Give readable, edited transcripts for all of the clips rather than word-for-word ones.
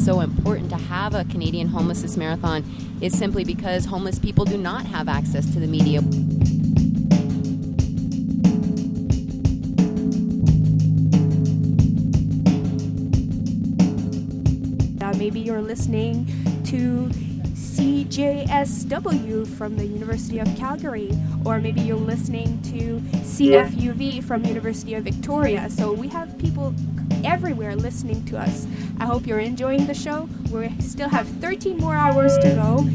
so important to have a Canadian Homelessness Marathon is simply because homeless people do not have access to the media. Maybe you're listening to CJSW from the University of Calgary, or maybe you're listening to CFUV from University of Victoria. So we have people everywhere listening to us. I hope you're enjoying the show. We still have 13 more hours to go.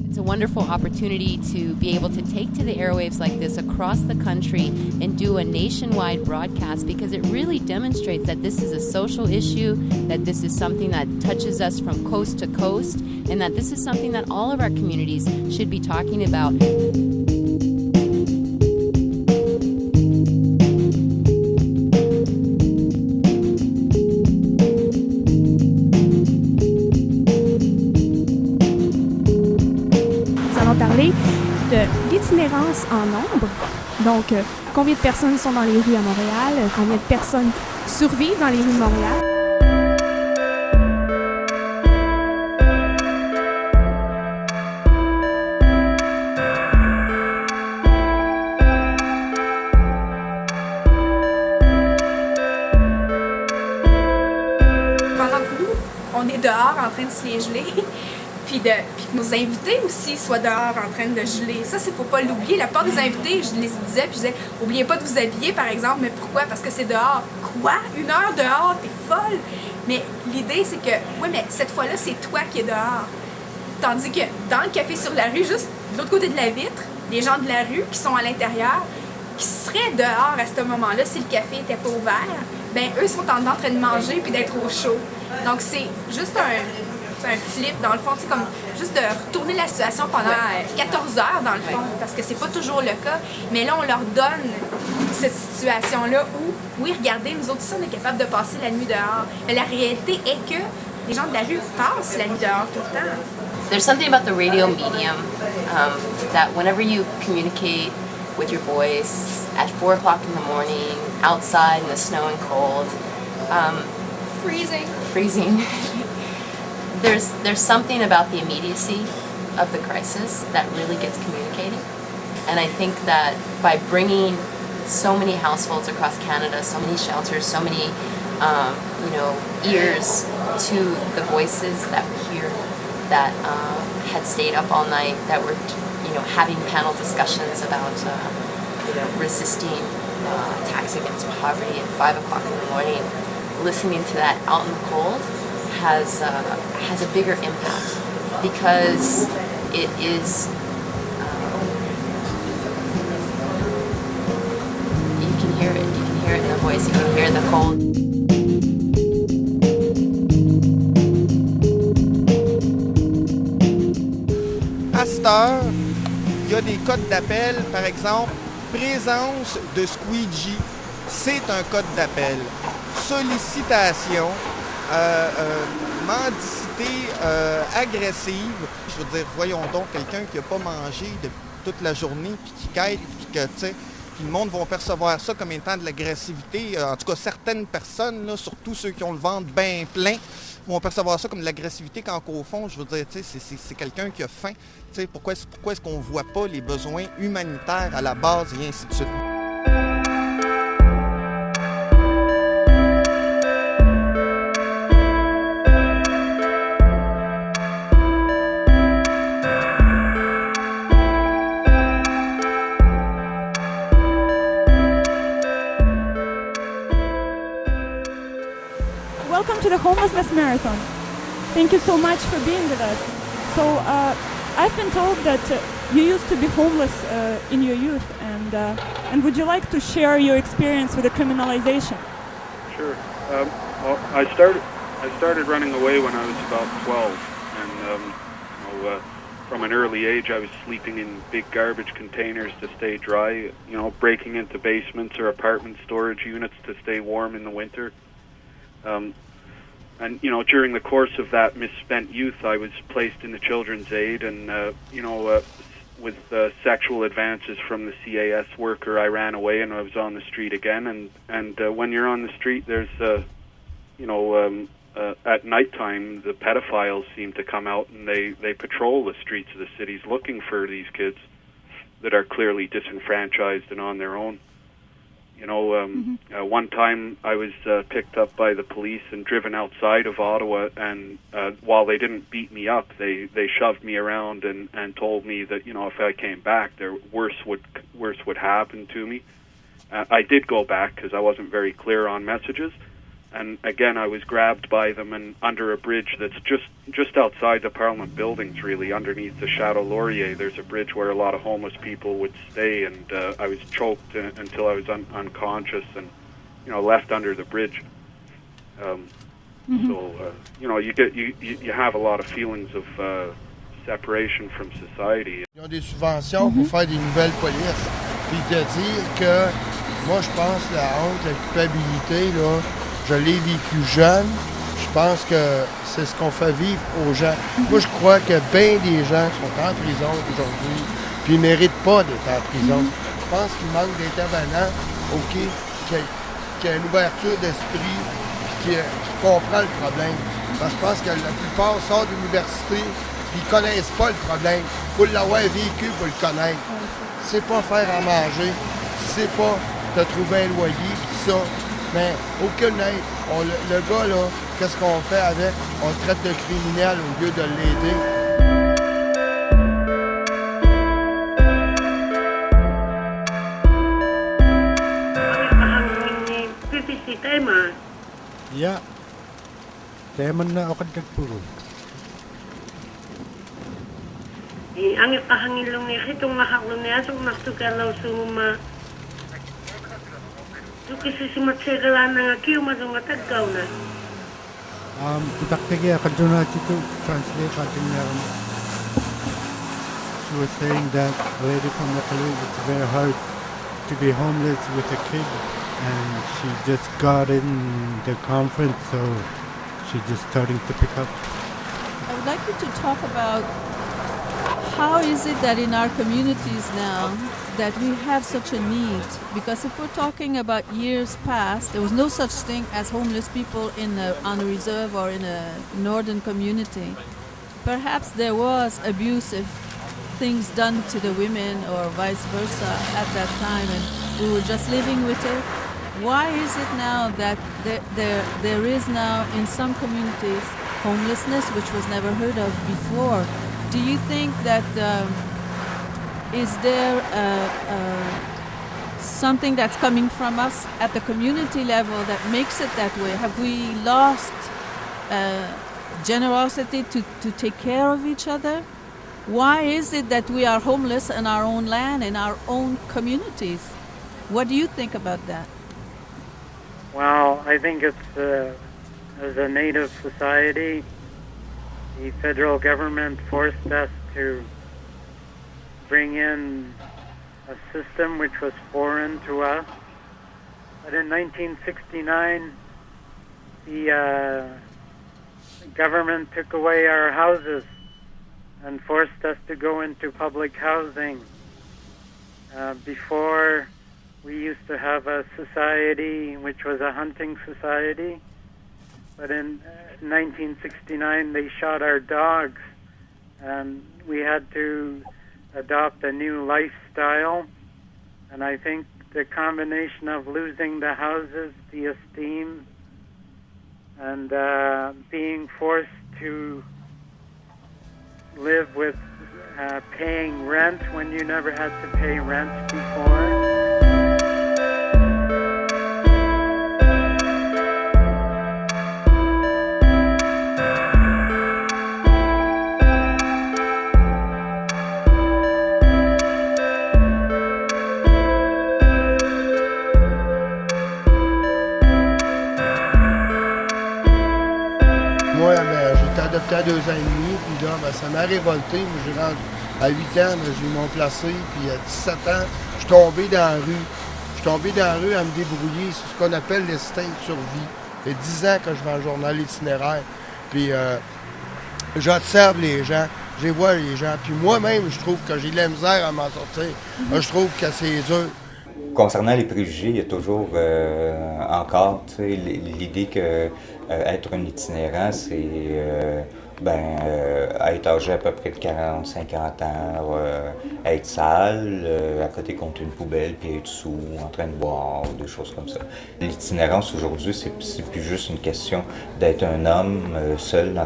It's a wonderful opportunity to be able to take to the airwaves like this across the country and do a nationwide broadcast, because it really demonstrates that this is a social issue, that this is something that touches us from coast to coast, and that this is something that all of our communities should be talking about. Parler de l'itinérance en nombre. Donc, combien de personnes sont dans les rues à Montréal? Combien de personnes survivent dans les rues de Montréal? Pendant que nous, on est dehors en train de se les geler, puis que nos invités aussi soient dehors en train de geler. Ça, il faut pas l'oublier. La plupart des invités, je les disais, puis je disais, oubliez pas de vous habiller, par exemple. Mais pourquoi? Parce que c'est dehors. Quoi? 1 heure dehors? T'es folle! Mais l'idée, c'est que, oui, mais cette fois-là, c'est toi qui es dehors. Tandis que dans le café sur la rue, juste de l'autre côté de la vitre, les gens de la rue qui sont à l'intérieur, qui seraient dehors à ce moment-là si le café n'était pas ouvert, ben eux sont en train de manger puis d'être au chaud. Donc, c'est juste un flip dans le fond, c'est comme juste de retourner la situation pendant 14 heures dans le fond, parce que c'est pas toujours le cas, mais là on leur donne cette situation-là où, oui, regardez, nous autres ici on est capable de passer la nuit dehors, mais la réalité est que les gens de la rue passent la nuit dehors tout le temps. There's something about the radio medium that whenever you communicate with your voice at 4 o'clock in the morning, outside in the snow and cold, freezing. There's something about the immediacy of the crisis that really gets communicated. And I think that by bringing so many households across Canada, so many shelters, so many ears to the voices that we hear that had stayed up all night, that were having panel discussions about resisting attacks against poverty at 5 o'clock in the morning, listening to that out in the cold has a bigger impact, because it is you can hear it in the voice, you can hear the cold. À cette heure, il y a des codes d'appel, par exemple, présence de squeegee, c'est un code d'appel. Sollicitation, mendicité agressive. Je veux dire, voyons donc quelqu'un qui n'a pas mangé de toute la journée, puis qui quête, puis que, tu sais, puis le monde va percevoir ça comme étant de l'agressivité. En tout cas, certaines personnes, là, surtout ceux qui ont le ventre bien plein, vont percevoir ça comme de l'agressivité, quand au fond, je veux dire, tu sais, c'est quelqu'un qui a faim. Tu sais, pourquoi est-ce qu'on ne voit pas les besoins humanitaires à la base et ainsi de suite? Welcome to the Homelessness Marathon. Thank you so much for being with us. So, I've been told that you used to be homeless in your youth, and would you like to share your experience with the criminalization? Sure. Well, I started running away when I was about 12, and from an early age, I was sleeping in big garbage containers to stay dry. Breaking into basements or apartment storage units to stay warm in the winter. And during the course of that misspent youth, I was placed in the Children's Aid, and with sexual advances from the CAS worker, I ran away and I was on the street again. And when you're on the street, there's, at nighttime, the pedophiles seem to come out and they patrol the streets of the cities looking for these kids that are clearly disenfranchised and on their own. One time I was picked up by the police and driven outside of Ottawa, and while they didn't beat me up, they shoved me around and told me that, if I came back, worse would happen to me. I did go back because I wasn't very clear on messages. And again, I was grabbed by them and under a bridge that's just outside the Parliament buildings, really, underneath the Chateau Laurier. There's a bridge where a lot of homeless people would stay, and I was choked until I was unconscious and, left under the bridge. So, you have a lot of feelings of separation from society. Ils ont des subventions pour faire des nouvelles polices. Puis te dire que, moi, je pense la honte, la culpabilité, là, je l'ai vécu jeune. Je pense que c'est ce qu'on fait vivre aux gens. Moi, je crois que bien des gens sont en prison aujourd'hui, puis ils ne méritent pas d'être en prison. Je pense qu'il manque d'intervenants, qui a une ouverture d'esprit, puis qui comprend le problème. Parce que je pense que la plupart sortent de l'université, puis ils ne connaissent pas le problème. Il faut l'avoir vécu pour le connaître. C'est pas faire à manger, c'est pas te trouver un loyer, puis ça. Mais aucune aide. Le gars, là, qu'est-ce qu'on fait avec? On le traite de criminel au lieu de l'aider. Ya, teman na ako kagpuro. Ang ipahangilong ni itong makakunya sa maktugalaw suma. Kasi si matsegala na nga kiyo madungatagaw na. Kutaktige kaduna dito translate atin niya. She was saying that a lady from Nepal, it's very hard to be homeless with a kid, and she just got in the conference, so she's just starting to pick up. I would like you to talk about how is it that in our communities now that we have such a need? Because if we're talking about years past, there was no such thing as homeless people on a reserve or in a northern community. Perhaps there was abusive things done to the women or vice versa at that time, and we were just living with it. Why is it now that there is now in some communities homelessness, which was never heard of before? Do you think that is there something that's coming from us at the community level that makes it that way? Have we lost generosity to take care of each other? Why is it that we are homeless in our own land, in our own communities? What do you think about that? Well, I think it's as a Native society, the federal government forced us to bring in a system which was foreign to us. But in 1969, the government took away our houses and forced us to go into public housing. Before, we used to have a society which was a hunting society. But in 1969, they shot our dogs, and we had to adopt a new lifestyle. And I think the combination of losing the houses, the esteem, and being forced to live with paying rent when you never had to pay rent before. Adopté à 2 ans et demi, puis là, ça m'a révolté. Moi, j'ai rendu à 8 ans, j'ai eu mon placé, puis à 17 ans, je suis tombé dans la rue. Je suis tombé dans la rue à me débrouiller sur ce qu'on appelle l'instinct de survie. Il y a 10 ans que je vais en journal itinéraire, puis j'observe les gens. je les vois, les gens. Puis moi-même, je trouve que j'ai de la misère à m'en sortir. Je trouve que c'est dur. Concernant les préjugés, il y a toujours encore l'idée que être un itinérant, c'est être âgé à peu près de 40-50 ans, être sale, à côté contre une poubelle, puis être sous, en train de boire, des choses comme ça. L'itinérance aujourd'hui, c'est plus juste une question d'être un homme seul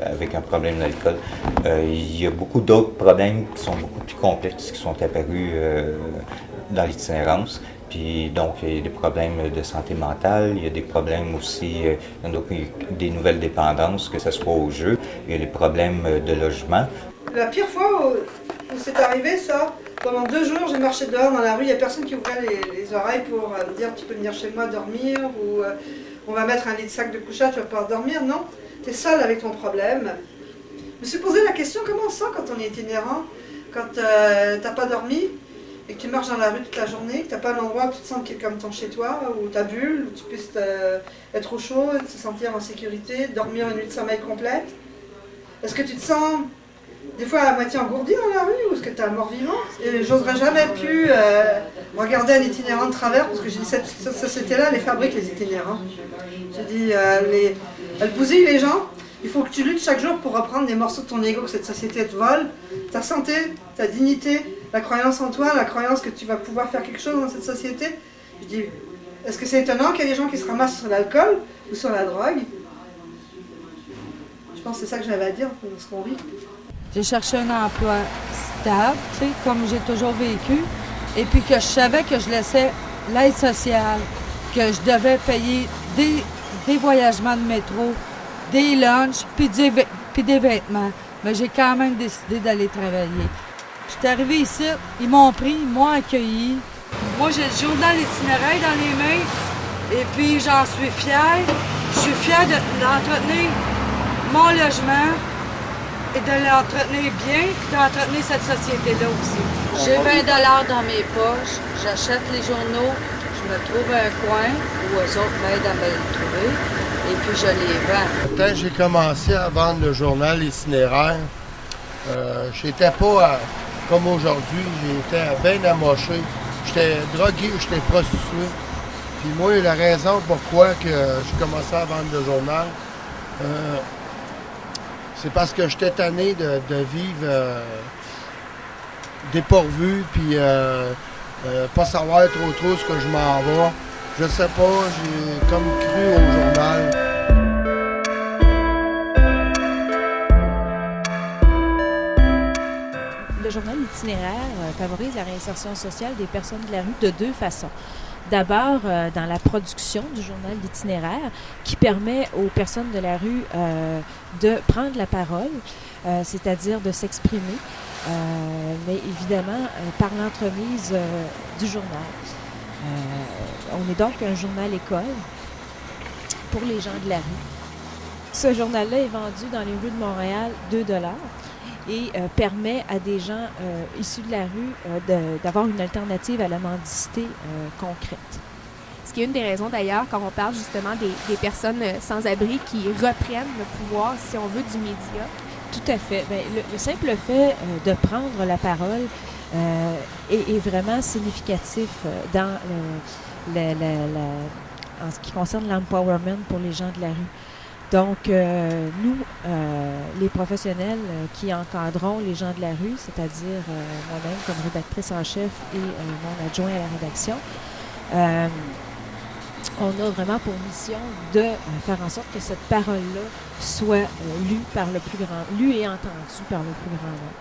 avec un problème d'alcool. Il y a beaucoup d'autres problèmes qui sont beaucoup plus complexes qui sont apparus dans l'itinérance. Puis donc, il y a des problèmes de santé mentale, il y a des problèmes aussi, des nouvelles dépendances, que ce soit au jeu, il y a des problèmes de logement. La pire fois où c'est arrivé, ça, pendant 2 jours, j'ai marché dehors dans la rue, il n'y a personne qui ouvrait les oreilles pour me dire tu peux venir chez moi dormir, ou on va mettre un lit de sac de couchage, tu vas pouvoir dormir. Non, tu es seul avec ton problème. Je me suis posé la question, comment on sent quand on est itinérant, quand t'as pas dormi et que tu marches dans la rue toute la journée, que tu n'as pas un endroit où tu te sens qui est comme ton chez toi, où ta bulle, où tu puisses être au chaud, te sentir en sécurité, dormir une nuit de sommeil complète. Est-ce que tu te sens des fois à moitié engourdi dans la rue, ou est-ce que tu es un mort-vivant? J'oserais jamais pu regarder un itinérant de travers, parce que j'ai dit cette société-là, elle les fabrique, les itinérants. J'ai dit, elle bousille les gens. Il faut que tu luttes chaque jour pour reprendre des morceaux de ton ego que cette société te vole, ta santé, ta dignité, la croyance en toi, la croyance que tu vas pouvoir faire quelque chose dans cette société. Je dis, est-ce que c'est étonnant qu'il y ait des gens qui se ramassent sur l'alcool ou sur la drogue? Je pense que c'est ça que j'avais à dire dans ce qu'on vit. J'ai cherché un emploi stable, tu sais, comme j'ai toujours vécu, et puis que je savais que je laissais l'aide sociale, que je devais payer des voyagements de métro, des lunchs, puis des vêtements. Mais j'ai quand même décidé d'aller travailler. Je suis arrivée ici, ils m'ont pris, ils m'ont accueilli. Moi, j'ai le journal itinéraire dans les mains, et puis j'en suis fière. Je suis fière d'entretenir mon logement et de l'entretenir bien, puis d'entretenir cette société-là aussi. J'ai 20 $ dans mes poches, j'achète les journaux, je me trouve un coin où eux autres m'aident à me le trouver. Et puis je les vends. Quand j'ai commencé à vendre le journal itinéraire, j'étais pas comme aujourd'hui, j'étais bien amoché. J'étais drogué, j'étais prostitué. Puis moi, la raison pourquoi que j'ai commencé à vendre le journal, c'est parce que j'étais tanné de vivre dépourvu, puis pas savoir trop ce que je m'en vais. Je sais pas, j'ai comme cru au journal. Le journal itinéraire favorise la réinsertion sociale des personnes de la rue de 2 façons. D'abord, dans la production du journal itinéraire, qui permet aux personnes de la rue de prendre la parole, c'est-à-dire de s'exprimer, mais évidemment par l'entremise du journal. On est donc un journal école pour les gens de la rue. Ce journal-là est vendu dans les rues de Montréal 2 $ et permet à des gens issus de la rue d'avoir une alternative à la mendicité concrète. Ce qui est une des raisons d'ailleurs quand on parle justement des personnes sans-abri qui reprennent le pouvoir, si on veut, du média. Tout à fait. Bien, le simple fait de prendre la parole est vraiment significatif dans en ce qui concerne l'empowerment pour les gens de la rue. Donc, nous, les professionnels qui encadrons les gens de la rue, c'est-à-dire moi-même comme rédactrice en chef et mon adjoint à la rédaction, on a vraiment pour mission de faire en sorte que cette parole-là soit lue et entendue par le plus grand nombre.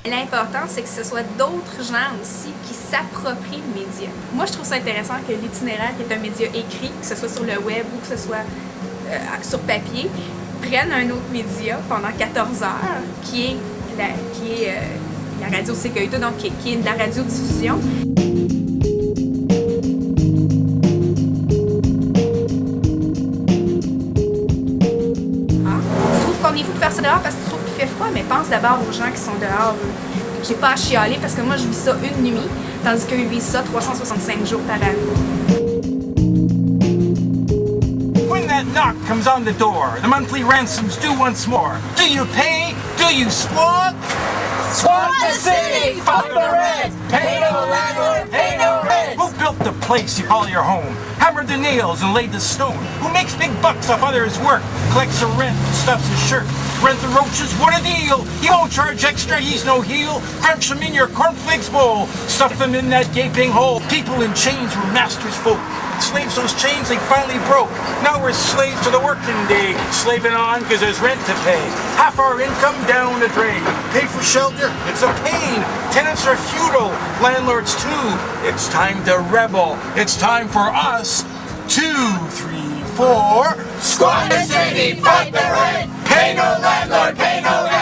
L'important, c'est que ce soit d'autres gens aussi qui s'approprient le média. Moi, je trouve ça intéressant que l'itinéraire, qui est un média écrit, que ce soit sur le web ou que ce soit sur papier, prenne un autre média pendant 14 heures, qui est la radio CKUT, donc qui est de la radiodiffusion. Tu trouves qu'on est fou de faire ça dehors parce que tu trouves qu'il fait froid, mais pense d'abord aux gens qui sont dehors. J'ai pas à chialer parce que moi, je vis ça une nuit, tandis qu'eux vivent ça 365 jours par année. that knock comes on the door, the monthly ransoms due once more. Do you pay? Do you squawk? Squawk the city, fuck the rent, pay no landlord, pay no rent. Who built the place you call your home? Hammered the nails and laid the stone? Who makes big bucks off others' work? Collects a rent, stuffs his shirt. Rent the roaches, what a deal! He won't charge extra, he's no heel. Crunch them in your cornflakes bowl. Stuff them in that gaping hole. People in chains were masters' folk. Slaves those chains they finally broke. Now we're slaves to the working day. Slaving on cause there's rent to pay. Half our income down the drain. Pay for shelter, it's a pain. Tenants are feudal, landlords too. It's time to rebel. It's time for us. 2, 3, 4. Squatter city, fight the rent. Pay no landlord, pay no rent.